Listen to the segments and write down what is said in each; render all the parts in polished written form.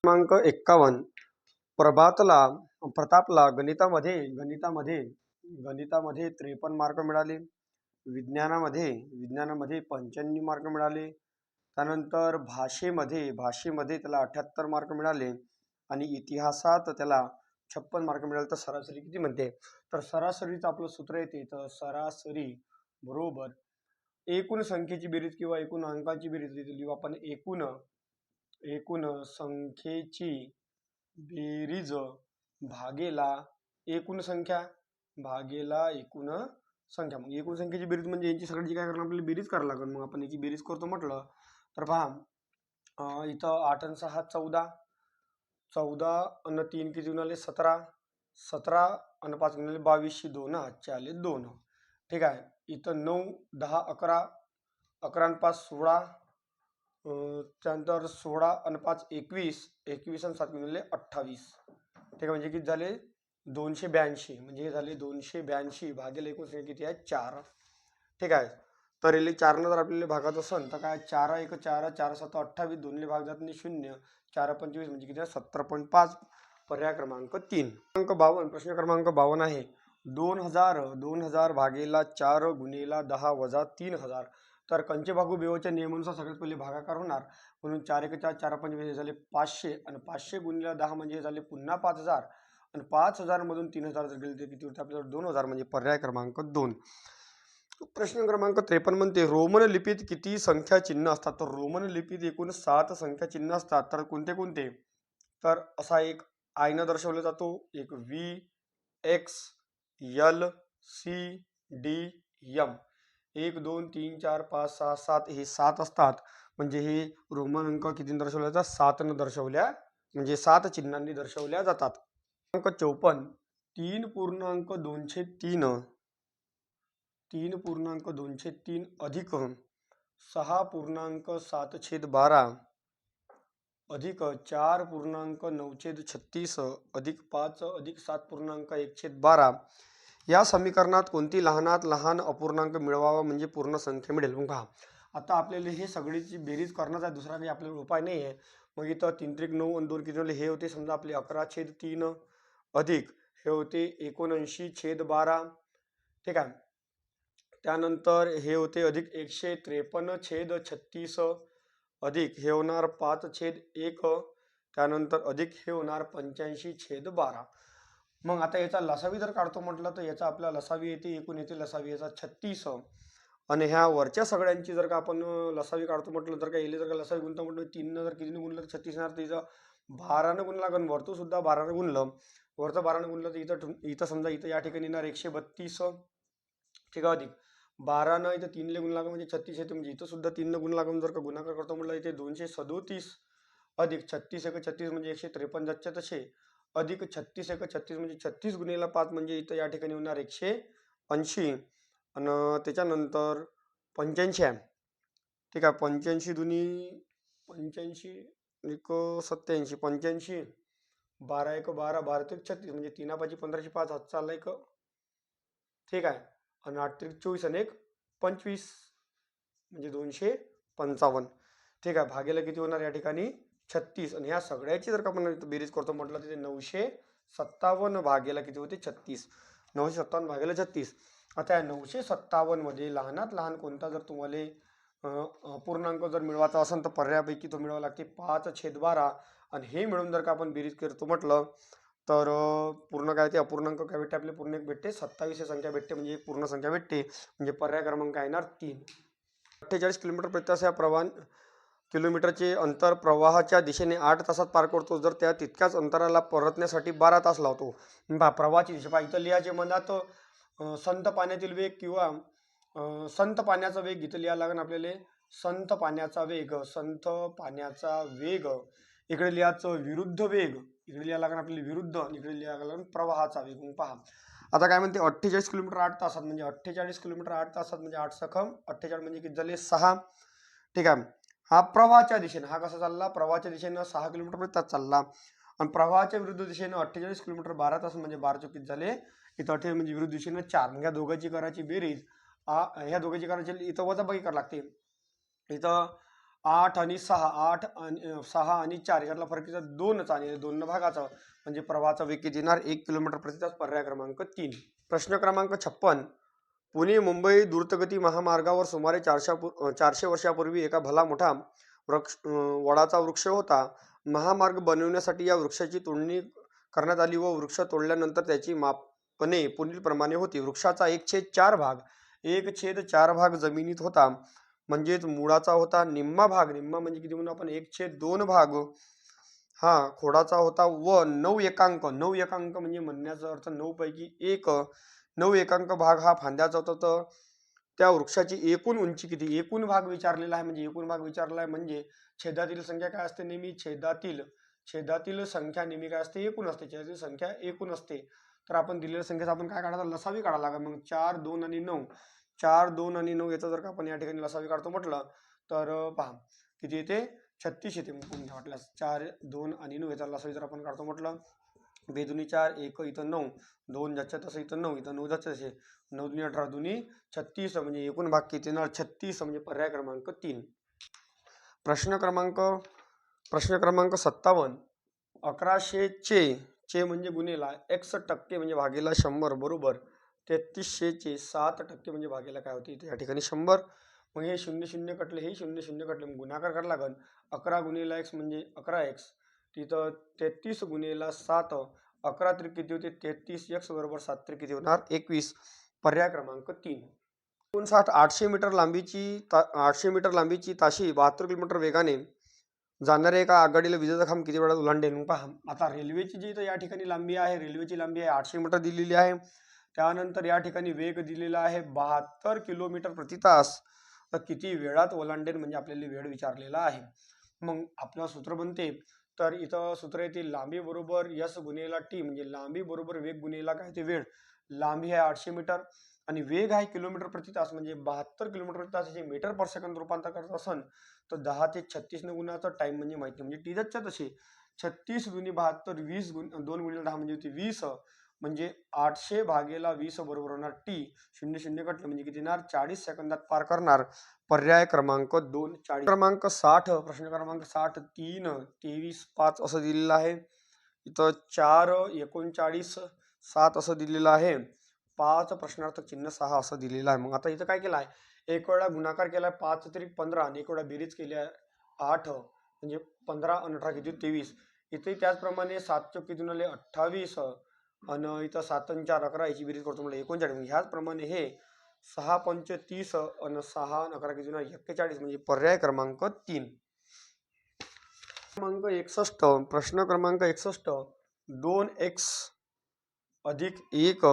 क्रमांक 51 प्रतापला गणितामध्ये 53 मार्क मिळाले. विज्ञानामध्ये 95 मार्क मिळाले. त्यानंतर भाषेमध्ये त्याला 78 मार्क मिळाले आणि इतिहासात त्याला 56 मार्क मिळाले. तर सरासरी किती म्हणते? तर सरासरीचं आपलं सूत्र येते, तर सरासरी बरोबर एकूण संख्येची बेरीज किंवा एकूण अंकाची बेरीज लिहू आपण. एकूण संख्येची बेरीज भागेला एकूण संख्या एकूण संख्या. मग एकूण संख्येची बेरीज म्हणजे यांची सगळ्यांची काय करणार, आपल्याला बेरीज करायला लागेल. मग आपण याची बेरीज करतो म्हटलं तर पहा, इथं 8 आणि 6 14, 14 आणि 3 किती उरले 17, 17 आणि 5 उरले 22, 2 हातचे आले 2. ठीक आहे. इथं 9 10 11, 11 आणि 5 16, त्यानंतर 16 आणि 5 21, 21 आणि 7 गुणिले 28. ठीक आहे. म्हणजे किती झाले 282. म्हणजे हे झाले 282 भागिले एकूण संख्या किती आहे 4. ठीक आहे. तर याला 4 जर आपल्याला भागात असेल तर काय 4 1 4 4 7 28, 2 भाग जात नाही 0, 4 25 म्हणजे किती आहे 17.5. पर्याय क्रमांक 3. प्रश्न क्रमांक 52 आहे. 2000 भागेला 4 गुणेला 10 वजा 3000. तर कंचे भागू बेवच्या नियमानुसार सगळ्यात पहिले भागाकार होणार, म्हणून 4 1 4 4 5 म्हणजे झाले 500 आणि 500 गुणिले 10 म्हणजे झाले पुन्हा 5000 आणि 5000 मधून 3000 जर गेले तर किती होते आपल्याला 2000. म्हणजे पर्याय क्रमांक 2. प्रश्न क्रमांक 53 म्हणते रोमन लिपीत किती संख्या चिन्ह असतात? तर रोमन लिपीत एकूण 7 संख्या चिन्ह असतात. तर कोणते कोणते? तर असा एक आय न दर्शवला जातो, एक V X L C D M, 1 2 3 4 5 6 7 हे 7 असतात. म्हणजे हे रोमन अंक किती दर्शवल्या जातात? 7 न दर्शवल्या, म्हणजे 7 चिन्हांनी दर्शवल्या जातात. अंक 54 3.203 अधिक 6.7/12 अधिक 4.9/36 अधिक 5 अधिक 7.1/12 या समीकरणात कोणती लहानात लहान अपूर्णांक मिळवावा म्हणजे पूर्ण संख्या मिळेल? मग आता आपल्याला हे सगळीची बेरीज करण्याच आहे, दुसरा काही आपल्याला उपाय नाही आहे. मग इथं 3 त्रिक 9 आणि 2 किती झाले, हे होते समजा आपले 11/3 अधिक हे होते 79/12. ठीक आहे. त्यानंतर हे होते अधिक 153/36 अधिक हे होणार 5/1, त्यानंतर अधिक हे होणार 85/12. मग आता याचा लसावी जर काढतो म्हटलं तर याचा आपला लसावी येते, एकूण येते लसावी याचा 36. आणि ह्या वरच्या सगळ्यांची जर का आपण लसावी काढतो म्हटलं तर काय येईल, जर का लसावी गुणतो म्हटलं 3 जर कितीने गुणलं तर 36 येणार. तर इथं 12 गुणला, कारण वरतो सुद्धा 12 गुणलं, वरचं 12 गुणलं तर इथं समजा इथं या ठिकाणी येणार 132. ठीक आहे. अधिक 12 इथं 3 गुण लागून म्हणजे 36 येते, म्हणजे इथं सुद्धा 3 गुण लागून जर का गुणाकार करतो म्हटलं इथे 237 अधिक 36 1 36 म्हणजे 153 जातच्या तसे अधिक 36 1 36 म्हणजे 36 गुणिले 5 म्हणजे इथं या ठिकाणी होणार 180 आणि त्याच्यानंतर 85 आहे. ठीक आहे. 85 दुनी 85 1 87 85 12 1 12 12 ते 36 म्हणजे 3 5 15 5 हात चालला 1. ठीक आहे. आणि 8 त्रिक 24 आणि 1 25 म्हणजे 255. ठीक आहे. भागेला किती होणार या ठिकाणी 36. आणि ह्या सगळ्याची जर का आपण बेरीज करतो म्हटलं तर 957 भागेला किती होते 36. 957 भागेला 36. आता या 957 मध्ये लहानात लहान कोणता जर तुम्हाला पूर्णांक जर मिळवायचा असेल तर पर्यायापैकी तो मिळवावा लागते 5/12. आणि हे मिळून जर का आपण बेरीज करतो म्हटलं तर पूर्ण काय ते अपूर्णांक काय भेटते आपले, पूर्ण एक भेटते 27 ही संख्या भेटते, म्हणजे एक पूर्ण संख्या भेटते. म्हणजे पर्याय क्रमांक येणार 3. 48 किलोमीटर प्रति तास या किलोमीटरचे अंतर प्रवाहाच्या दिशेने 8 तासात पार करतो. जर त्या तितक्याच अंतराला परतण्यासाठी 12 तास लावतो. प्रवाहाची दिशा इथं लिहायचे मनात संत पाण्यातील वेग किंवा संत पाण्याचा वेग इथं लिहायला लागेल आपल्याला. संत पाण्याचा वेग इकडे लिहायचं विरुद्ध वेग, इकडे लिहायला लागेल आपल्याला विरुद्ध, इकडे लिहायला लागेल प्रवाहाचा वेग. पहा आता काय म्हणते 48 किलोमीटर 8 तासात म्हणजे 48 किलोमीटर 8 तासात म्हणजे 8 सखम 48 म्हणजे किती झाले 6. ठीक आहे. हा प्रवाहाच्या दिशेने, हा कसा चालला प्रवाहाच्या दिशेने 6 किलोमीटर प्रति तास चालला. आणि प्रवाहाच्या विरुद्ध दिशेने 48 किलोमीटर 12 तास म्हणजे 12 चुकीत झाले. इथं 48 म्हणजे विरुद्ध दिशेने 4. ह्या दोघांची करायची बेरीज, ह्या दोघांची करायची इथं वजाबाकी करावी लागते. इथं 8 आणि 6 8 आणि 6 आणि 4 यातला फरक किती 2च आणि 2 भागाचा म्हणजे प्रवाहाचा वेग किती येणार 1 किलोमीटर प्रति तास. पर्याय क्रमांक 3. प्रश्न क्रमांक 56. पुणे मुंबई द्रुतगती महामार्गावर सुमारे 400 वर्षापूर्वी एका भला मोठा वडाचा वृक्ष होता. महामार्ग बनवण्यासाठी या वृक्षाची तोडणी करण्यात आली व वृक्ष तोडल्यानंतर त्याची मापने पुढील प्रमाणे होती. वृक्षाचा 1/4 भाग 1/4 भाग जमिनीत होता म्हणजेच मुळाचा होता. निम्मा भाग निम्मा म्हणजे किती म्हणून आपण 1/2 भाग हा खोडाचा होता व 9 एकांक 9 एकांक म्हणजे म्हणण्याचा अर्थ 9 पैकी 9 एकांक भाग हा फांद्याचा होता. तर त्या वृक्षाची एकूण उंची किती एकूण भाग विचारलेला आहे म्हणजे एकूण भाग विचारला आहे म्हणजे छेदातील संख्या काय असते नेहमी छेदातील संख्या नेहमी काय असते एकूण असते. छेदातील संख्या एकूण असते. तर आपण दिलेल्या संख्येचा आपण काय काढायचा लसावी काढायला लागेल. मग 4 2 आणि 9 4 2 आणि 9 याचा जर का आपण या ठिकाणी लसावी काढतो म्हटलं तर पहा किती येते 36 येते. मग वाटल्यास 4 2 आणि 9 याचा लसावी जर आपण काढतो म्हटलं बेदुनी 4 1 इथं 9 2 जास्त तसं इथं 9 इथं 9 जास्त तसे 9 दुनी 18 दुनी 36 म्हणजे एकूण भाग किती येणार 36 म्हणजे पर्याय क्रमांक 3. प्रश्न क्रमांक 57. 1100 चे म्हणजे गुणेला x% म्हणजे भागेला 100 बरोबर 3300 चे 7% म्हणजे भागेला काय होते इथे या ठिकाणी 100. मग हे 0 0 कटले हे 0 0 कटले मग गुणाकार करायला लागेल. 11 गुणिला x म्हणजे 11x तिथं 33 गुणिला 7 11 त्रिक किती होते 33 x बरोबर 7 त्रिक किती होणार 21. पर्याय क्रमांक 3. 59 800 मीटर लांबीची ताशी 72 किलोमीटर वेगाने जाणाऱ्या एका आगगाडीला विजेचा खांब किती वेळात ओलांडेल. पहा आता रेल्वेची जी या ठिकाणी लांबी आहे रेल्वेची लांबी आहे 800 मीटर दिलेली आहे. त्यानंतर या ठिकाणी वेग दिलेला आहे 72 किलोमीटर प्रति तास. तर किती वेळात ओलांडेल म्हणजे आपल्याला वेळ विचारलेला आहे. मग आपलं सूत्र बनते तर इथं सूत्र येते लांबी बरोबर यस गुणेला टी म्हणजे लांबी बरोबर वेग गुणेला काय ते वेळ. लांबी आहे 800 मीटर आणि वेग आहे किलोमीटर प्रति तास म्हणजे 72 किलोमीटर प्रति तास मीटर पर सेकंद रूपांतर करत असन तर 10 ते 36 ने गुणाचा टाइम म्हणजे माहिती म्हणजे टी दच्या तसे 36 दुनी 72 20 2 गुणिले 10 म्हणजे होती 20 म्हणजे 800 भागेला 20 बरोबर होणार टी 0 0 कटलं म्हणजे किती येणार 40 सेकंदात पार करणार. पर्याय क्रमांक 2 40. क्रमांक 60 प्रश्न क्रमांक 60 3 23 5 असं दिलेलं आहे. इथं 4 39 7 असं दिलेलं आहे. 5 प्रश्नार्थ चिन्ह 6 असं दिलेलं आहे. मग आता इथं काय केलं आहे एक वेळा गुणाकार केला 5 त्रिक 15 आणि एक वेळा बेरीज केली आहे 8 म्हणजे 15 आणि 18 किती 23. इथे त्याचप्रमाणे 7 चौक किती आले 28 आणि इथं 7 आणि 4 11 याची बेरीज करतो म्हणजे 39. ह्याचप्रमाणे हे 6 पंच 30 आणि 6 आणि 11 किती 41 म्हणजे पर्याय क्रमांक 3. क्रमांक 61 प्रश्न क्रमांक 61 2x अधिक 1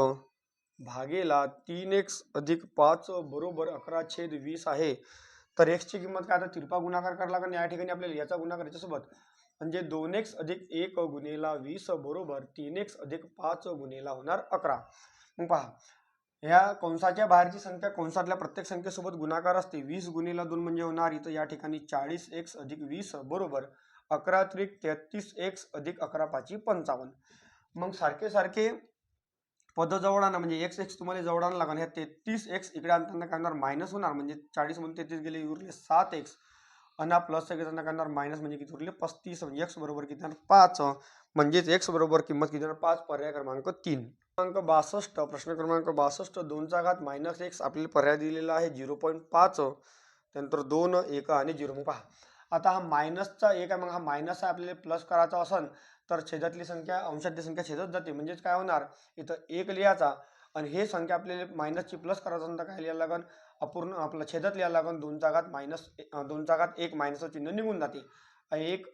भागेला 3x अधिक 5 बरोबर 11/20 आहे. तर x ची किंमत काय आता तिरपा गुणाकार करायला लागेल. या ठिकाणी आपल्याला याचा गुणाकार याच्यासोबत म्हणजे 2x अधिक 1 गुणेला 20 बरोबर 3x अधिक 5 गुणेला होणार 11. मग पहा ह्या कंसाच्या बाहेरची संख्या कंसातल्या प्रत्येक संख्येसोबत गुणाकार असते. 20 गुणेला 2 म्हणजे होणार इथं या ठिकाणी 40x अधिक 20 बरोबर 11 त्रिक 33x अधिक 11 5 55. मग सारखे सारखे पद जवळ आणा म्हणजे x तुम्हाला जवळ आणायला लागणार. ह्या 33x इकडे आणताना काय होणार मायनस होणार म्हणजे 40 म्हणून 33 गेले उरले 7x आणि प्लस घेताना काय होणार मायनस म्हणजे किती उरले 35 म्हणजे x बरोबर किती 5 म्हणजेच x बरोबर किंमत किती 5. पर्याय क्रमांक 3. क्रमांक 62 प्रश्न क्रमांक 62 2 चा घात -x आपल्याला पर्याय दिलेला आहे 0.5 त्यानंतर 2 1 आणि 0. मग पहा आता हा मायनसचा 1 आहे मग हा मायनस आहे आपल्याला प्लस करायचा असेल तर छेदातली संख्या अंशातली संख्या छेदत जाते म्हणजेच काय होणार इथं 1 लिहायचा आणि हे संख्या आपल्याला मायनसची प्लस करायचं असेल तर काय लिहायला लागेल अपूर्ण आपला छेदात लिहायला लागेल 2 चा घात 1 मायनसचं चिन्ह निघून जाते 1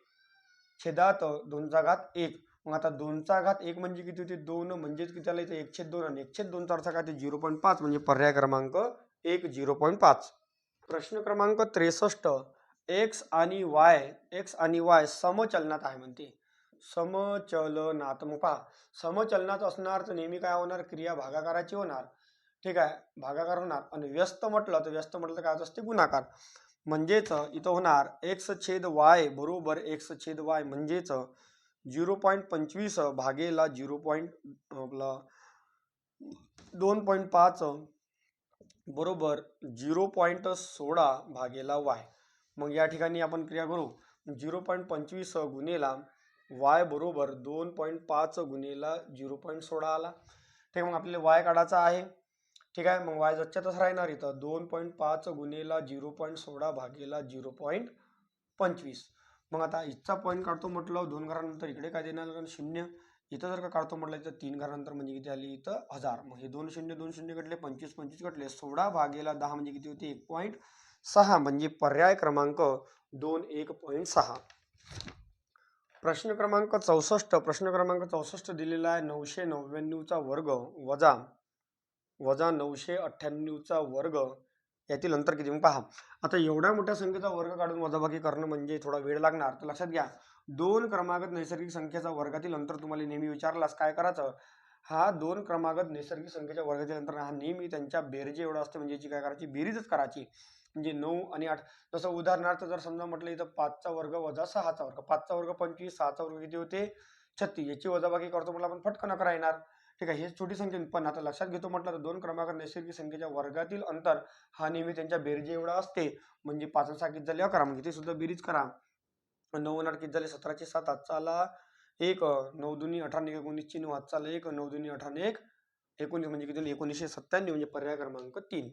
छेदात 2 चा घात 1. मग आता 2 चा घात 1 म्हणजे किती होते 2 म्हणजेच किती आलं इथे 1/2 आणि 1/2 चा अर्थ काय ते 0.5 म्हणजे पर्याय क्रमांक 1 0.5. प्रश्न क्रमांक 63 x आणि y समचलनात आहे म्हणते समचलनात. मग पहा समचलनात असणार तर नेहमी काय होणार क्रिया भागाकाराची होणार. ठीक आहे भागाकार होणार आणि व्यस्त म्हटलं तर काय होत असते गुणाकार. म्हणजेच इथं होणार x/y बरोबर x/y म्हणजेच 0.25 भागेला 2.5 बरोबर 0.16 भागेला y मग या ठिकाणी आपण क्रिया करू. 0.25 गुणिला y बरोबर 2.5 गुणिला 0.16 आला. ठीक आहे, मग आपल्याला y काढायचा आहे. ठीक आहे, मग y जच्यातच राहणार इथं 2.5 गुणिला 0.16 भागीला 0.25. मग आता इथचा पॉईंट काढतो म्हटलं 2 घरानंतर इकडे काय देणार, कारण 0. इथं जर का काढतो म्हटलं इथं 3 घरानंतर म्हणजे किती आली इथं 1000. मग हे 2 शून्य 2 शून्य कटले, 25 25 कटले, 16 भागीला 10 म्हणजे किती होते 1.6. म्हणजे पर्याय क्रमांक 2 1.6. प्रश्न क्रमांक 64 दिलेला आहे. 999 चा वर्ग वजा 998 चा वर्ग यातील अंतर किती. मग पहा, आता एवढ्या मोठ्या संख्येचा वर्ग काढून वजाबाकी करणं म्हणजे थोडा वेळ लागणार. तर लक्षात घ्या, 2 क्रमागत नैसर्गिक संख्येचा वर्गातील अंतर तुम्हाला नेहमी विचारलास काय करायचं, हा 2 क्रमागत नैसर्गिक संख्येच्या वर्गातील अंतर हा नेहमी त्यांच्या बेरजे एवढं असतं, म्हणजे याची काय करायची, बेरीजच करायची. म्हणजे 9 आणि 8. जसं उदाहरणार्थ जर समजा म्हटलं इथं 5चा वर्ग वजा 6चा वर्ग, 5चा वर्ग 25, 6चा वर्ग किती होते 36. याची वजाबाकी करतो म्हटलं आपण फटकन अकरा येणार. ठीक आहे, हे छोटी संख्या. पण आता लक्षात घेतो म्हटलं तर 2 क्रमांक नैसर्गिक संख्येच्या वर्गातील अंतर हा नेहमी त्यांच्या बेरजे एवढा असते. म्हणजे 5 आणि 6 किती झाले 11. म्हणजे ते सुद्धा बेरीज करा. 9 आणि 8 किती झाले 17 चे 7, हातचा आला 1, 9 दुनी 18 19 9, हातचा आला 1, 9 दुनी 18 19 म्हणजे किती 1997. म्हणजे पर्याय क्रमांक 3.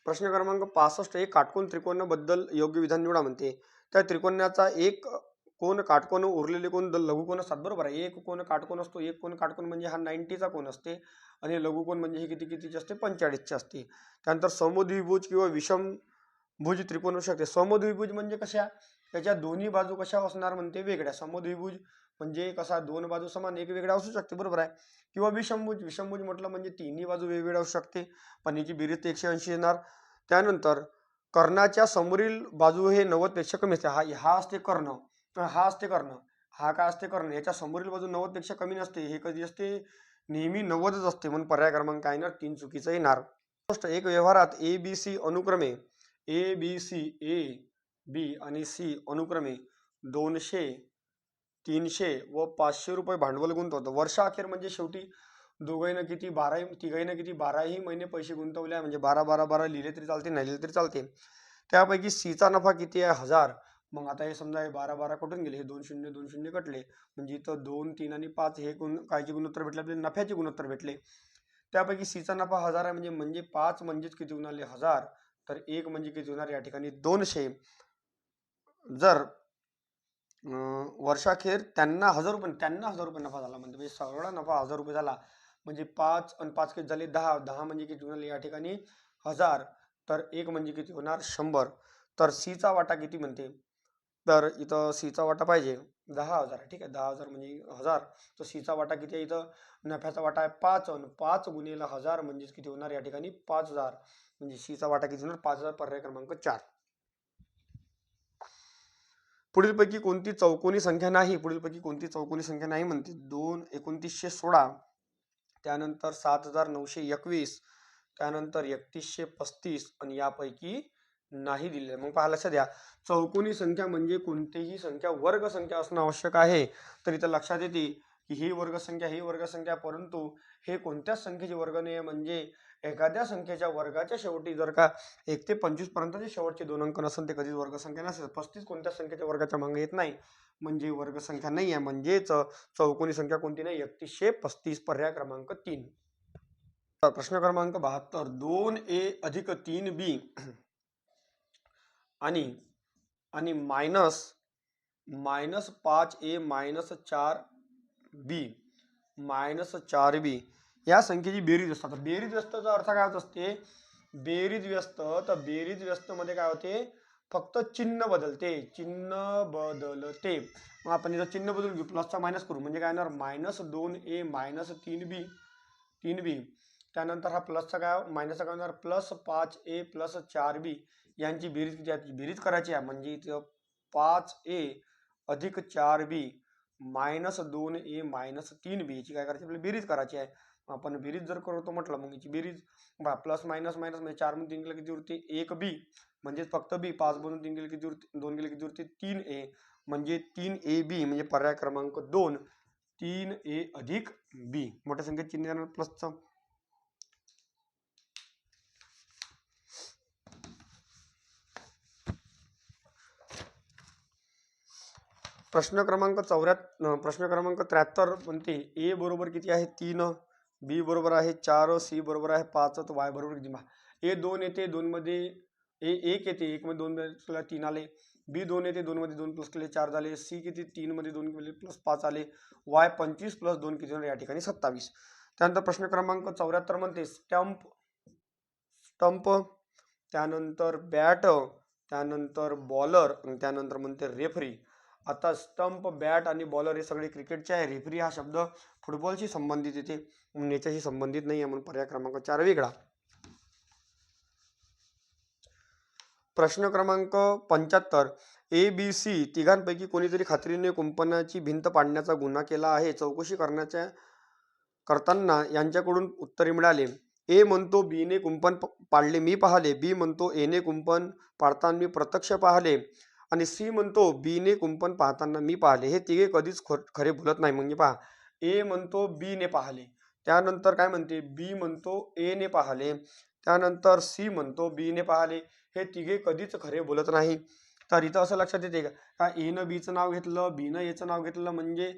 प्रश्न क्रमांक 65. एक काटकोन त्रिकोणाबद्दल योग्य विधान निवडा म्हणते. त्या त्रिकोणाचा एक कोन काटकोन, उरलेले कोन लघुकोन असतात. बरोबर आहे, एक कोन काटकोन असतो. एक कोन काटकोन म्हणजे हा 90चा कोन असते, आणि लघुकोन म्हणजे हे कितीचे असते 45चे असते. त्यानंतर समद्विभुज किंवा विषमभुज त्रिकोण असू शकते. समद्विभुज म्हणजे कशा, त्याच्या दोन्ही बाजू कशा असणार म्हणते वेगळ्या. समद्विभुज म्हणजे कसा, दोन बाजू समान एक वेगळ्या असू शकते. बरोबर आहे. किंवा विषमभुज म्हटलं म्हणजे तिन्ही बाजू वेगवेगळ्या असू शकते, पण याची बेरीज 180 येणार. त्यानंतर कर्णाच्या समोरील बाजू हे 90 पेक्षा कमी असते. हा असते कर्ण, हा असते कर्ण, हा काय असते कर्ण. याच्या समोरील बाजू 90 पेक्षा कमी नसते. हे कधी असते, नेहमी 90च असते. म्हणून पर्याय क्रमांक काय येणार 3 चुकीचा येणार. एक व्यवहारात ABC अनुक्रमे A आणि C अनुक्रमे 200, 300 व 500 रुपये भांडवल गुंतवतो. वर्षाअखेर म्हणजे शेवटी तिघांना किती 12ही महिने पैसे गुंतवले, म्हणजे 12 लिहिले तरी चालते, नाही लिहिले तरी चालते. त्यापैकी सीचा नफा किती आहे 1000. मग आता हे समजा हे 12 कुठून गेले, हे 2 शून्य 2 शून्य कटले, म्हणजे इथं 2 3 आणि 5 हे कायचे गुणोत्तर भेटले, आपल्याला नफ्याचे गुणोत्तर भेटले. त्यापैकी सीचा नफा 1000 आहे, म्हणजे 5 म्हणजेच किती होणार 1000, तर 1 म्हणजे किती होणार या ठिकाणी 200. जर वर्षाखेर त्यांना 1000 रुपये नफा झाला, म्हणजे सगळा नफा 1000 रुपये झाला. म्हणजे 5 आणि 5 किती झाले 10 म्हणजे किती होणार या ठिकाणी 1000, तर 1 म्हणजे किती होणार 100. तर सीचा वाटा किती म्हणते, तर इथं सीचा वाटा पाहिजे 10,000. ठीक आहे, 10,000 म्हणजे 1000, तर सीचा वाटा किती आहे, इथं नफ्याचा वाटा आहे 5, आणि 5 गुणिले 1000 म्हणजे किती होणार या ठिकाणी 5000. म्हणजे सीचा वाटा किती होणार 5000. पर्याय क्रमांक 4. पुढीलपैकी कोणती चौकोनी संख्या नाही म्हणते. 2 2916, त्यानंतर 7921, त्यानंतर 3135, आणि यापैकी नाही दिले. मग पहा, लक्षात द्या, चौकोनी संख्या म्हणजे कोणतीही संख्या वर्ग संख्या असणं आवश्यक आहे. तर इथं लक्षात येते की ही वर्गसंख्या, परंतु हे कोणत्याच संख्येचे वर्ग नाही, म्हणजे एखाद्या संख्येच्या वर्गाच्या शेवटी जर का 1 ते 25 पर्यंतचे शेवटचे 2 अंक नसेल ते कधीच वर्गसंख्या नसेल. 35 कोणत्या संख्येच्या वर्गाच्या मागे येत नाही, म्हणजे वर्गसंख्या नाही आहे. म्हणजेच चौकोनी संख्या कोणती नाही 3135. पर्याय क्रमांक 3. प्रश्न क्रमांक 72. 2A अधिक 3B आणि मायनस 5A मायनस 4B या संख्येची बेरीज असतात. बेरीज व्यस्तचा अर्थ काय होत असते, बेरीज व्यस्त मध्ये काय होते, फक्त चिन्ह बदलते. मग आपण इथं चिन्ह बदलून घेऊ, प्लसचा मायनस करू, म्हणजे काय येणार -2A मायनस 3B. त्यानंतर हा प्लसचा काय मायनसचा काय होणार प्लस 5A प्लस 4B. यांची बेरीज करायची आहे, म्हणजे इथं 5A अधिक 4B minus 2A minus 3B याची काय करायची आपल्याला बेरीज करायची आहे. आपण बेरीज जर करतो म्हटलं, मग याची बेरीज प्लस मायनस म्हणजे 4 मधून 3 गेलं किती उरते 1B, म्हणजे फक्त B. 5 मधून 3 गेले किती उरते 2 गेले किती उरते 3A, म्हणजे 3AB. म्हणजे पर्याय क्रमांक 2 3A अधिक B. मोठ्या संख्येत चिन्ह येणार प्लसचं. प्रश्न क्रमांक 73 म्हणते ए बरोबर किती आहे 3, बी बरोबर आहे 4, सी बरोबर आहे 5, तर वाय बरोबर किती? ए 2 येते, 2 मध्ये ए 1 येते, 1 मध्ये 2 प्लस 3 आले. बी 2 येते, 2 मध्ये 2 प्लस केले 4 झाले. सी किती 3 मध्ये 2 केले प्लस 5 आले. वाय 25 प्लस 2 किती होणार? या ठिकाणी 27. त्यानंतर प्रश्न क्रमांक 74 म्हणते स्टंप, त्यानंतर बॅट, त्यानंतर बॉलर आणि त्यानंतर म्हणते रेफरी. आता स्टंप, बॅट आणि बॉलर हे सगळे क्रिकेटचे आहे. रेफरी हा शब्द फुटबॉलशी संबंधित येते, म्हणून याच्याशी संबंधित नाही आहे, म्हणून पर्याय क्रमांक 4 वेगळा. प्रश्न क्रमांक 75 ए बी सी तिघांपैकी कोणीतरी खात्रीने कुंपणाची भिंत पाडण्याचा गुन्हा केला आहे. चौकशी करताना यांच्याकडून उत्तरे मिळाले. ए म्हणतो बीने कुंपण पाडले मी पाहिले. बी म्हणतो एने कुंपण पाडताना मी प्रत्यक्ष पाहिले. आणि सी म्हणतो बीने कुंपण पाहताना मी पाहिले. हे तिघे कधीच खरे बोलत नाही. म्हणजे पहा, ए म्हणतो बीने पाहिले, त्यानंतर काय म्हणते बी म्हणतो एने पाहिले, त्यानंतर सी म्हणतो बीने पाहिले. हे तिघे कधीच खरे बोलत नाही. तर इथं असं लक्षात येते का एनं बीचं नाव घेतलं, बीनं एचं नाव घेतलं म्हणजे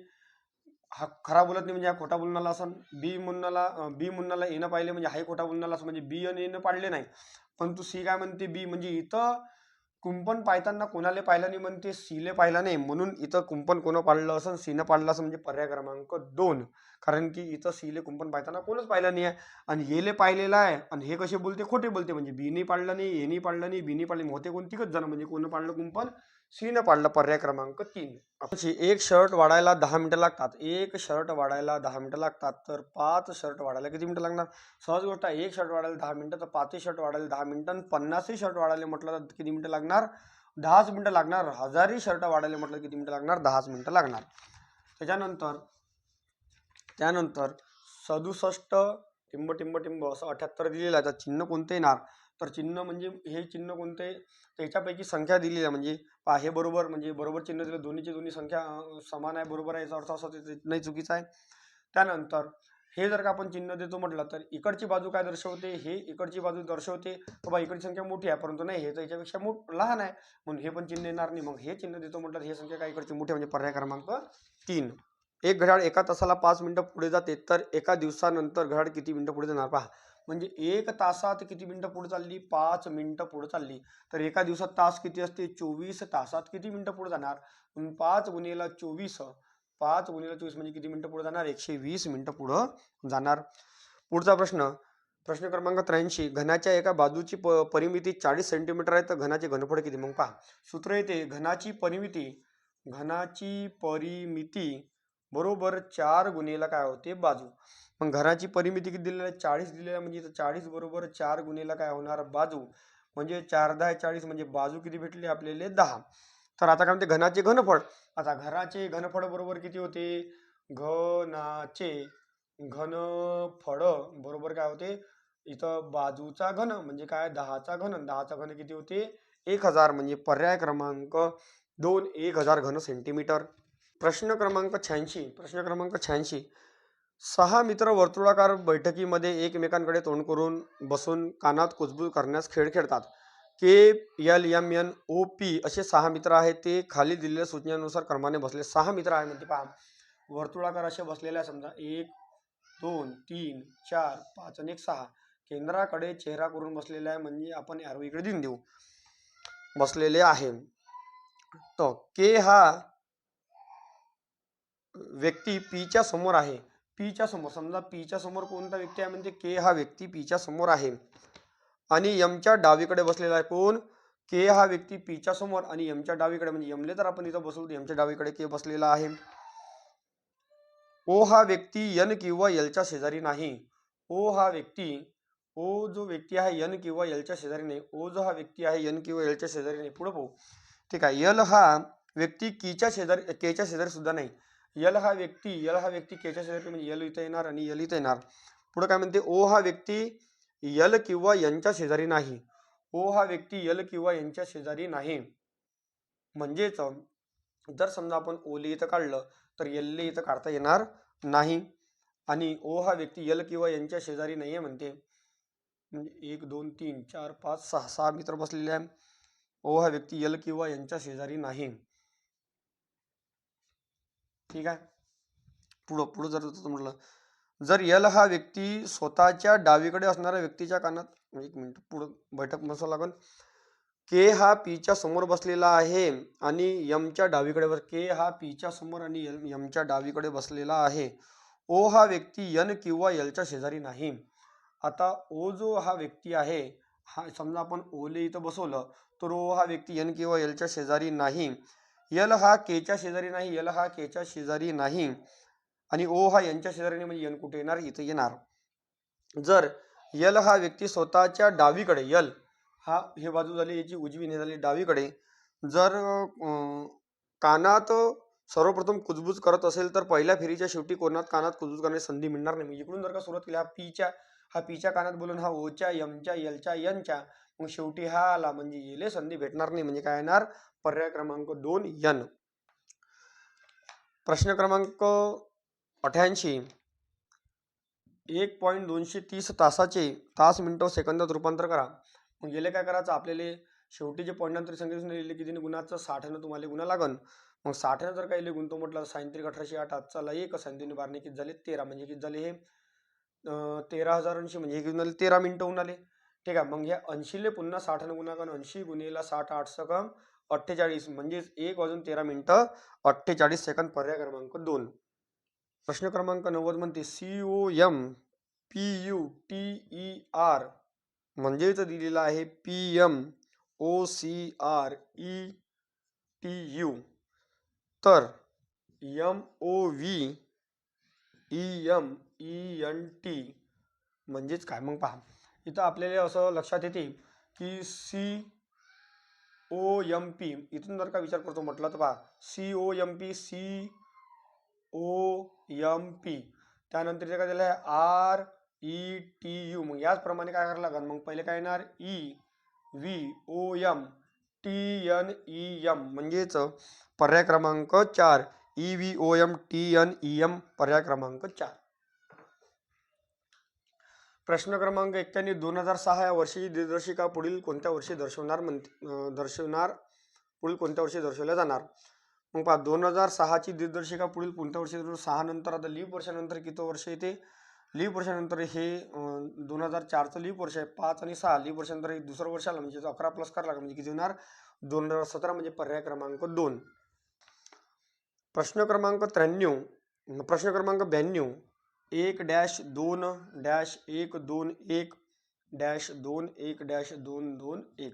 हा खरा बोलत नाही, म्हणजे हा खोटा बोलणारा असं. बी म्हणणाला एनं पाहिले म्हणजे हाही खोटा बोलणारा असं, म्हणजे बी आणि एनं पाडले नाही. परंतु सी काय म्हणते बी म्हणजे इथं कुंपण पाहताना कोणाला पाहिलं नाही म्हणते, सीले पाहिलं नाही, म्हणून इथं कुंपण कोणं पाडलं असं, सीनं पाडलं असं, म्हणजे पर्याय क्रमांक 2. कारण की इथं सीले कुंपण पाहताना कोणच पाहिलं नाही आहे आणि एले पाहिलेलं आहे. आणि हे कसे बोलते? खोटे बोलते. म्हणजे बीने पाडलं नाही, एने पाडलं नाही, बीने पाडले, होते कोणतीकच जण, म्हणजे कोण पाडलं कुंपण? सीनं पाडलं. पर्याय क्रमांक 3. एक शर्ट वाढायला 10 मिनिटं लागतात. एक शर्ट वाढायला 10 मिनिटं लागतात, तर 5 शर्ट वाढायला किती मिनिटं लागणार? सहज गोष्ट आहे. एक शर्ट वाढायला 10 मिनिटं, तर 5 शर्ट वाढायला 10 मिनिटं. 50 शर्ट वाढायला म्हटलं तर किती मिनिटं लागणार? 10 मिनिटं लागणार. 1000 शर्ट वाढायला म्हटलं किती मिनिटं लागणार? 10 मिनिटं लागणार. त्यानंतर 67 टिंब टिंब टिंब असं 78 दिलेलं आहे. तर चिन्ह कोणतं येणार? तर चिन्ह म्हणजे हे चिन्ह कोणते? त्याच्यापैकी संख्या दिलेली आहे. म्हणजे पहा, हे बरोबर, म्हणजे बरोबर चिन्ह दिलं, दोन्ही संख्या समान आहे, बरोबर आहे, याचा अर्थ असा नाही, चुकीचा आहे. त्यानंतर हे जर का आपण चिन्ह देतो म्हटलं तर इकडची बाजू काय दर्शवते? हे इकडची बाजू दर्शवते. तर बा इकडची संख्या मोठी आहे, परंतु नाही, हे तर याच्यापेक्षा लहान आहे, म्हणून हे पण चिन्ह येणार नाही. मग हे चिन्ह देतो म्हटलं तर हे संख्या काय इकडची मोठी, म्हणजे पर्याय क्रमांक 3. एक घड्याळ एका तासाला 5 मिनिटं पुढे जाते, तर एका दिवसानंतर घड्याळ किती मिनिटं पुढे जाणार? पहा, म्हणजे 1 तासात किती मिनिटं पुढे चालली? 5 मिनिटं पुढे चालली. तर एका दिवसात तास किती असते? 24 तासात किती मिनिटं पुढे जाणार? 5 गुणिले 24, 5 गुणिले 24 म्हणजे किती मिनिटं पुढे जाणार? 120 मिनिटं पुढं जाणार. पुढचा प्रश्न क्रमांक 83 घनाच्या एका बाजूची परिमिती 40 सेंटीमीटर आहे, तर घनाचे घनफळ किती? मग पहा, सूत्र येते घनाची परिमिती बरोबर 4 गुणिले काय होते? बाजू. मग घनाची परिमिती किती दिलेली आहे? 40 दिलेली आहे, म्हणजे 40 बरोबर 4 गुणिले काय होणार? बाजू. म्हणजे 4 10 40, म्हणजे बाजू किती भेटली आपल्याला? 10. तर आता काय म्हणते? घनाचे घनफळ. आता घनाचे घनफळ बरोबर किती होते? घनाचे घनफळ बरोबर काय होते? इथं बाजूचा घन म्हणजे काय? 10चा घन. 10चा घन किती होते? 1000. म्हणजे पर्याय क्रमांक 2 1000 घन सेंटीमीटर. प्रश्न क्रमांक 86 6 मित्र वर्तुळाकार बैठकीमध्ये एकमेकांकडे तोंड करून बसून कानात कुजबूज करण्यास खेळ खेळतात. K L M N O P असे 6 मित्र आहेत. ते खाली दिलेल्या सूचनेनुसार क्रमाने बसले 6 मित्र आहे. म्हणजे पहा, वर्तुळाकार असे बसलेले आहे. समजा 1 2 3 4 5 आणि 6 केंद्राकडे चेहरा करून बसलेला आहे, म्हणजे आपण ॲरो इकडे देऊन देऊ, बसलेले आहे. तर के हा व्यक्ती पीच्या समोर आहे. पीच्या समोर, समजा पीच्या समोर कोणता व्यक्ती आहे? म्हणजे के हा व्यक्ती पीच्या समोर आहे आणि एमच्या डावीकडे बसलेला आहे. कोण? के हा व्यक्ती पीच्या समोर आणि एमच्या डावीकडे, म्हणजे एमले तर आपण इथं बसवतो, एमच्या डावीकडे के बसलेला आहे. ओ हा व्यक्ती एन किंवा एलच्या शेजारी नाही. ओ जो व्यक्ती आहे एन किंवा एलच्या शेजारी नाही. ओ जो हा व्यक्ती आहे एन किंवा एलच्या शेजारी नाही. पुढे पाहू, ठीक आहे. एल हा व्यक्ती केच्या शेजारी सुद्धा नाही. एल हा व्यक्ती केच्या शेजारी, म्हणजे एल इथं येणार आणि एल इथं येणार. पुढे काय म्हणते? ओ हा व्यक्ती एल किंवा एनच्या शेजारी नाही. ओ हा व्यक्ती एल किंवा एनच्या शेजारी नाही. म्हणजेच जर समजा आपण ओले इथं काढलं तर एल इथं काढता येणार नाही. आणि ओ हा व्यक्ती एल किंवा एनच्या शेजारी नाही आहे म्हणते. म्हणजे 1 2 3 4 5 6 मित्र बसलेले आहे. ओ हा व्यक्ती एल किंवा एनच्या शेजारी नाही. ठीक आहे. पुढं जर म्हटलं, जर यल हा व्यक्ती स्वतःच्या डावीकडे असणाऱ्या व्यक्तीच्या कानात, एक मिनिट पुढं बैठक बसावं लागेल. के हा पीच्या समोर बसलेला आहे आणि यमच्या डावीकडे के हा पीच्या समोर आणि यमच्या डावीकडे बसलेला आहे. ओ हा व्यक्ती यन किंवा यलच्या शेजारी नाही. आता ओ जो हा व्यक्ती आहे, हा समजा आपण ओले इथं बसवलं तर ओ हा व्यक्ती यन किंवा यलच्या शेजारी नाही. यल हा केच्या शेजारी नाही, यल हा केच्या शेजारी नाही आणि ओ हा यांच्या शेजारी नाही, म्हणजे यन कुठे येणार, इथं येणार. जर यल हा व्यक्ती स्वतःच्या डावीकडे, यल हा हे बाजू झाली याची उजवी, ने झाली डावीकडे, जर कानात सर्वप्रथम कुजबूज करत असेल तर पहिल्या फेरीच्या शेवटी कोणात कानात कुजबूज करण्याची संधी मिळणार नाही. म्हणजे इकडून जर का सुरुवात केली, हा पीच्या कानात बोलून हा ओच्या, यमच्या, यलच्या, यनच्या, मग शेवटी हा आला, म्हणजे येले संधी भेटणार नाही. म्हणजे काय येणार, पर्याय क्रमांक 2 यन. प्रश्न क्रमांक 88. 1.230 तासाचे तास मिनिटं सेकंदात रूपांतर करा. मग गेले काय करायचं, आपल्याला शेवटी जे पॉईंट संख्या लिहिले की तिने गुणाचं 60 तुम्हाला गुन्हा लागन. मग 60 जर काही गुणतो म्हटलं 61808 आजचाला 1 3 12 किती झाले 13, म्हणजे किती झाले हे 13,080, म्हणजे हे किती झाले 13 मिनिटं होऊन आले. ठीक आहे. मग ह्या 80ले पुन्हा 60 गुणाकार, 80 गुणिले 60 8 सकम 48, म्हणजेच 1 वाजून 13 मिनिटं 48 सेकंद. पर्याय क्रमांक 2. प्रश्न क्रमांक 90 म्हणते COMPUTER म्हणजेच दिलेला आहे PMOCRETU, तर MOVEMENT म्हणजेच काय. मग पहा, इथं आपल्याला असं लक्षात येते की COMP इथून जर का विचार करतो म्हटलं तर पहा, COMP त्यानंतर जे काय दिलं आहे RETU. मग याचप्रमाणे काय करायला लागेल, मग पहिले काय येणार EVOMTNEM, म्हणजेच पर्याय क्रमांक 4 EVOMTNEM, पर्याय क्रमांक 4. प्रश्न क्रमांक 91. 2006 या वर्षीची दिनदर्शिका पुढील कोणत्या वर्षी पुढील कोणत्या वर्षी दर्शवल्या जाणार. मग पहा, 2006 ची दिनदर्शिका पुढील कोणत्या वर्षी, 6 नंतर आता लीप वर्षानंतर किती वर्ष येते, लीप वर्षानंतर हे 2004चं लीप वर्ष आहे, 5 आणि 6 लीप वर्षानंतर हे दुसरं वर्ष आलं, म्हणजे 11 प्लस करायला लागलं, म्हणजे किती होणार 2017, म्हणजे पर्याय क्रमांक 2. प्रश्न क्रमांक 92. 1-2-1-1-2-1-2-1.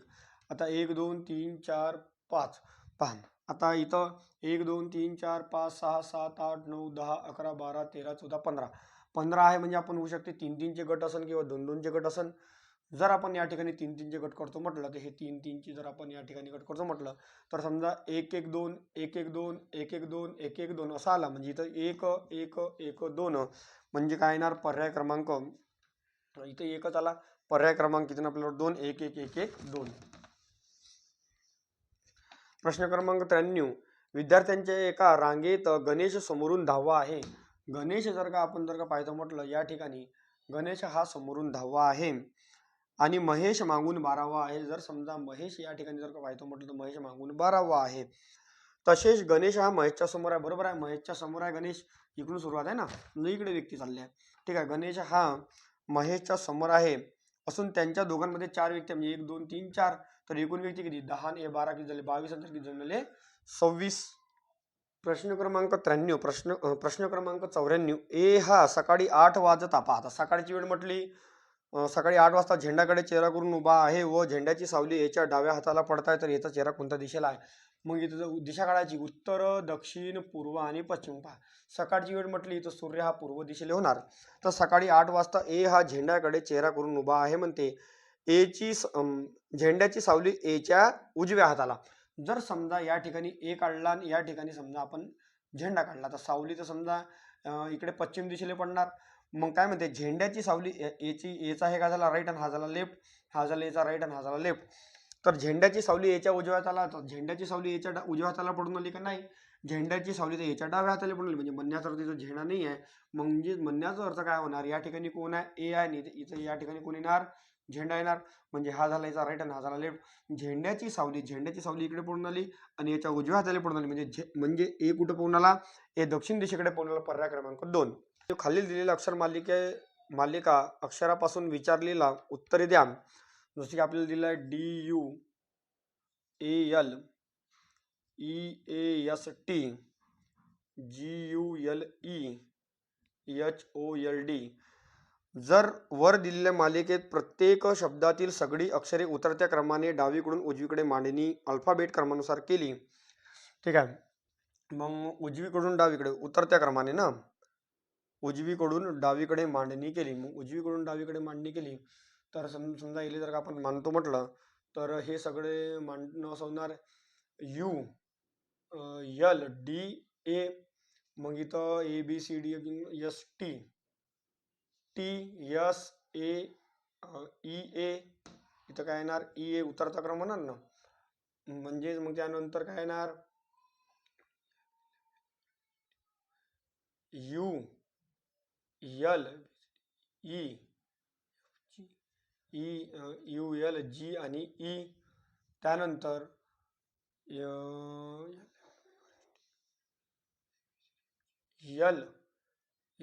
आता 1 2 3 4 5 पहा. आता इथं 1 2 3 4 5 6 7 8 9 10 11 12 13 14 15 15 आहे, म्हणजे आपण होऊ शकते 3 3 चे गट असन किंवा 2 2 चे गट असन. जर आपण या ठिकाणी 3 3 चे गट करतो म्हटलं तर हे 3 3 ची जर आपण या ठिकाणी गट करतो म्हटलं तर समजा 1 1 2 1 1 2 1 1 2 1 1 2 असा आला, म्हणजे इथं 1 1 1 2, म्हणजे काय येणार पर्याय क्रमांक, इथं एकच आला, पर्याय क्रमांक किती आपल्याला 2 1 1 1 1 2. प्रश्न क्रमांक 93. विद्यार्थ्यांच्या एका रांगेत गणेश समोरून 10वा आहे. गणेश जर का आपण जर का पाहिजे म्हटलं, या ठिकाणी गणेश हा समोरून 10वा आहे आणि महेश मागून 12वा आहे. जर समजा महेश या ठिकाणी जर का पाहिजे म्हटलं तर महेश मागून 12वा आहे. तसेच गणेश हा महेशच्या समोर आहे. बरोबर आहे, महेशच्या समोर आहे गणेश, इकडून सुरुवात आहे ना, इकडे व्यक्ती चालले आहे. ठीक आहे, गणेश हा महेशच्या समोर आहे असून त्यांच्या दोघांमध्ये 4 व्यक्ती, म्हणजे 1 2 3 4, तर एकूण व्यक्ती किती 10 आणि 12 किती झाले 22, अंतर किती झाले 26. प्रश्न क्रमांक 93. प्रश्न क्रमांक 94. ए हा सकाळी 8 वाजता, पहा आता सकाळची वेळ म्हटली, सकाळी 8 वाजता झेंड्याकडे चेहरा करून उभा आहे व झेंड्याची सावली याच्या डाव्या हाताला पडत आहे, तर याचा चेहरा कोणत्या दिशेला आहे. मग इथं दिशा काढायची, उत्तर दक्षिण पूर्व आणि पश्चिम. पहा, सकाळची वेळ म्हटली तर सूर्य हा पूर्व दिशेला होणार, तर सकाळी 8 वाजता ए हा झेंड्याकडे चेहरा करून उभा आहे म्हणते. झेंड्याची सावली एच्या उजव्या हाताला. जर समजा या ठिकाणी ए काढला आणि या ठिकाणी समजा आपण झेंडा काढला, तर सावली तर समजा इकडे पश्चिम दिशेला पडणार. मग काय म्हणते, झेंड्याची सावली एचा हे काय झाला राईट आणि हा झाला लेफ्ट, हा झाला एचा राईट आणि हा झाला लेफ्ट. तर झेंड्याची सावली एच्या उजव्या हाताला, तर झेंड्याची सावली एच्या उजव्या हाताला पडून आली का नाही, झेंड्याची सावली तर याच्या डाव्या हाताला पडली, म्हणजे म्हणण्याचा अर्थ इथं झेंडा नाही आहे. म्हणजे म्हणण्याचा अर्थ काय होणार, या ठिकाणी कोण आहे, ए आहे, आणि इथं या ठिकाणी कोण येणार, झेंडा येणार. म्हणजे हा झाला याचा राईट आणि हा झाला लेफ्ट. झेंड्याची सावली इकडे पडून आली आणि याच्या उजव्या हाताला पडून आली, म्हणजे ए कुठं पडून आला, ए दक्षिण दिशेकडे पडून आला, पर्याय क्रमांक 2. खालील दिलेल्या अक्षर मालिका अक्षरापासून विचारलेला उत्तरे द्या. जसं की आपल्याला दिलं आहे DUAL EAST GULE HOLD. जर वर दिलेल्या मालिकेत प्रत्येक शब्दातील सगळी अक्षरे उतरत्या क्रमाने डावीकडून उजवीकडे मांडणी अल्फाबेट क्रमानुसार केली, ठीक आहे. मग उजवीकडून डावीकडे उतरत्या क्रमाने ना, उजवीकडून डावीकडे मांडणी केली. मग उजवीकडून डावीकडे मांडणी केली तर समजा इले जर का आपण मानतो म्हटलं तर हे सगळे मांडणं असं होणार ULDA. मग इथं ABCD ST TSAEA. इथं काय येणार, EA उतरता क्रम होणार ना, म्हणजे मग त्यानंतर काय येणार ULG आणि E. त्यानंतर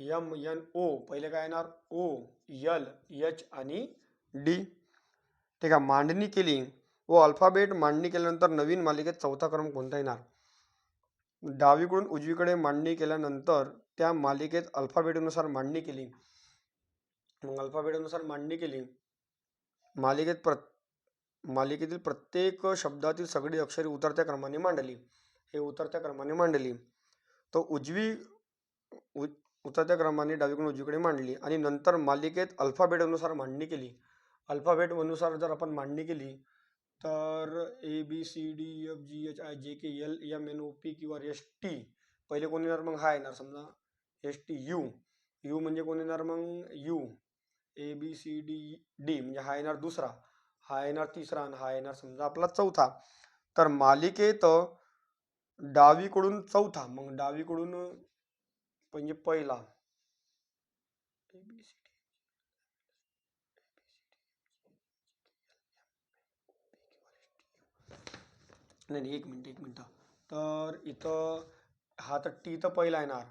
MNO. पहिले काय येणार OLH आणि D. ठीक आहे. मांडणी केली व अल्फाबेट मांडणी केल्यानंतर नवीन मालिकेत चौथा क्रम कोणता येणार. डावीकडून उजवीकडे मांडणी केल्यानंतर त्या मालिकेत अल्फाबेटनुसार मांडणी केली. मग अल्फाबेटनुसार मांडणी केली, मालिकेतील प्रत्येक शब्दातील सगळी अक्षरे उतरत्या क्रमाने मांडली. हे उतरत्या क्रमाने मांडली तर उतरत्या क्रमाने डावीकडून उजवीकडे मांडली आणि नंतर मालिकेत अल्फाबेट अनुसार मांडणी केली. अल्फाबेट अनुसार जर आपण मांडणी केली तर ABCDEFGHIJKLMNOP किंवा ST. पहिले कोण येणार, मग हा येणार समजा ST. U म्हणजे कोण येणार, मग U. ABCDD म्हणजे हा येणार दुसरा, हा येणार तिसरा आणि हा येणार समजा आपला चौथा. तर मालिकेत डावीकडून चौथा, मग डावीकडून म्हणजे पहिला नाही एक मिनिट. तर इथं हा तर टी तर पहिला येणार,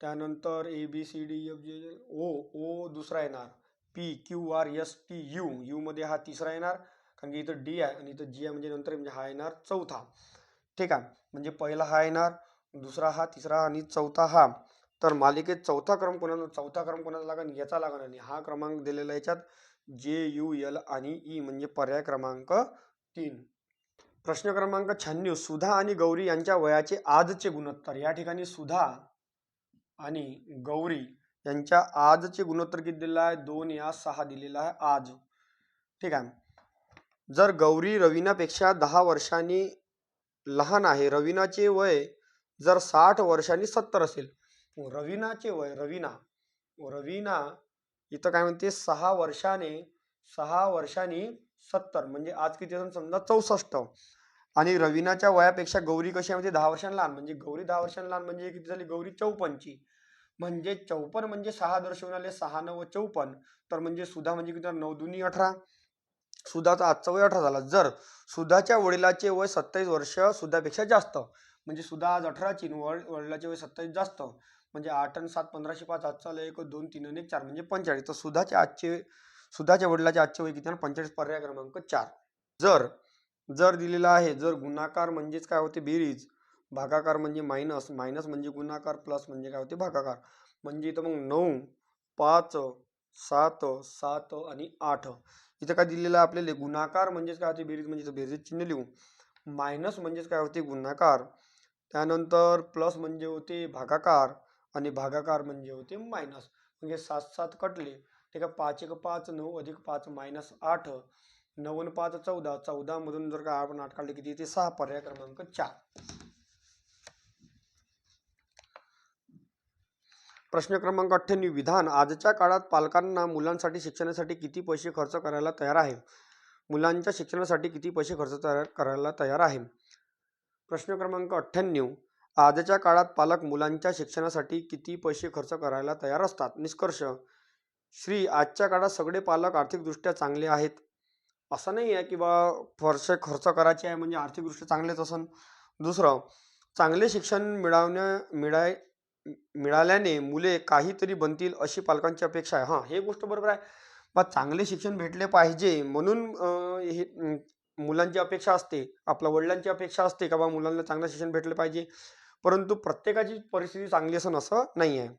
त्यानंतर ABCDEFGO दुसरा येणार, PQRSTU मध्ये हा तिसरा येणार, कारण की इथं D आहे आणि इथं G आहे म्हणजे नंतर म्हणजे हा येणार चौथा. ठीक आहे. म्हणजे पहिला हा येणार, दुसरा हा, तिसरा आणि चौथा हा. तर मालिकेत चौथा क्रम कोणाचा लागेल, याचा लागेल आणि हा क्रमांक दिलेला याच्यात JUL आणि E म्हणजे पर्याय क्रमांक 3. प्रश्न क्रमांक 96. सुधा आणि गौरी यांच्या वयाचे आजचे गुणोत्तर. या ठिकाणी सुधा आणि गौरी यांच्या आजचे गुणोत्तर किती दिलेला आहे, 2 या 6 दिलेला आहे आज. ठीक आहे. जर गौरी रवीनापेक्षा 10 वर्षांनी लहान आहे, रवीनाचे वय जर 60 वर्षांनी 70 असेल, रवीनाचे वय रवीना इथं काय म्हणते 6 वर्षांनी 70 म्हणजे आज किती असेल समजा 64. आणि रवीनाच्या वयापेक्षा गौरी कशी आहे, 10 वर्षांनी लहान, म्हणजे गौरी 10 वर्षांनी लहान म्हणजे किती झाली, गौरी 54. म्हणजे 54 म्हणजे 6 दर्शवून आले, 6 9 54. तर म्हणजे सुधा म्हणजे किती, 9 दुनी 18. सुधाचा आजचा वय 18 झाला. जर सुधाच्या वडिलाचे वय 27 वर्ष सुधापेक्षा जास्त, म्हणजे सुधा आज 18ची, वडिलाचे वय 27 जास्त, म्हणजे 8 आणि 7 15 5 आजचा 1 2 3 आणि 1 4 म्हणजे 45. तर सुधाच्या वडिलाचे आजचे वय किती, 45. पर्याय क्रमांक 4. जर दिलेला आहे, जर गुणाकार म्हणजेच काय होते बेरीज, भागाकार म्हणजे मायनस म्हणजे गुणाकार, प्लस म्हणजे काय होते भागाकार. म्हणजे इथं मग 9 5 7 7 आणि 8. इथं काय दिलेलं आहे आपल्याला, गुणाकार म्हणजेच काय होते बेरीज, म्हणजे बेरीज चिन्ह लिहू, मायनस म्हणजेच काय होते गुणाकार, त्यानंतर प्लस म्हणजे होते भागाकार आणि भागाकार म्हणजे होते मायनस. म्हणजे 7 7 कटले, ठीक आहे. 5 1 5 9 अधिक 5 मायनस 8, 9 आणि 5 14, 14 मधून जर का आपण 8 काढले किती येते 6. पर्याय क्रमांक 4. प्रश्न क्रमांक 98. विधान. आजच्या काळात पालकांना मुलांसाठी शिक्षणासाठी किती पैसे खर्च करायला तयार आहे, मुलांच्या शिक्षणासाठी किती पैसे खर्च करायला तयार आहे. प्रश्न क्रमांक 98. आजच्या काळात पालक मुलांच्या शिक्षणासाठी किती पैसे खर्च करायला तयार असतात? निष्कर्ष: आजच्या काळात सगळे पालक आर्थिकदृष्ट्या चांगले आहेत. असं नाही आहे की बा पैसे खर्च करायचे आहे म्हणजे आर्थिकदृष्ट्या चांगलेच असन. दुसरं, चांगले शिक्षण मिळाल्याने मुले काहीतरी बनतील अशी पालकांची अपेक्षा आहे. हां, हे गोष्ट बरोबर आहे. मग चांगले शिक्षण भेटले पाहिजे म्हणून मुलांची अपेक्षा असते, आपल्या वडिलांची अपेक्षा असते का बा मुलांना चांगलं शिक्षण भेटलं पाहिजे. परंतु प्रत्येकाची परिस्थिती चांगली असेल असं नाही आहे.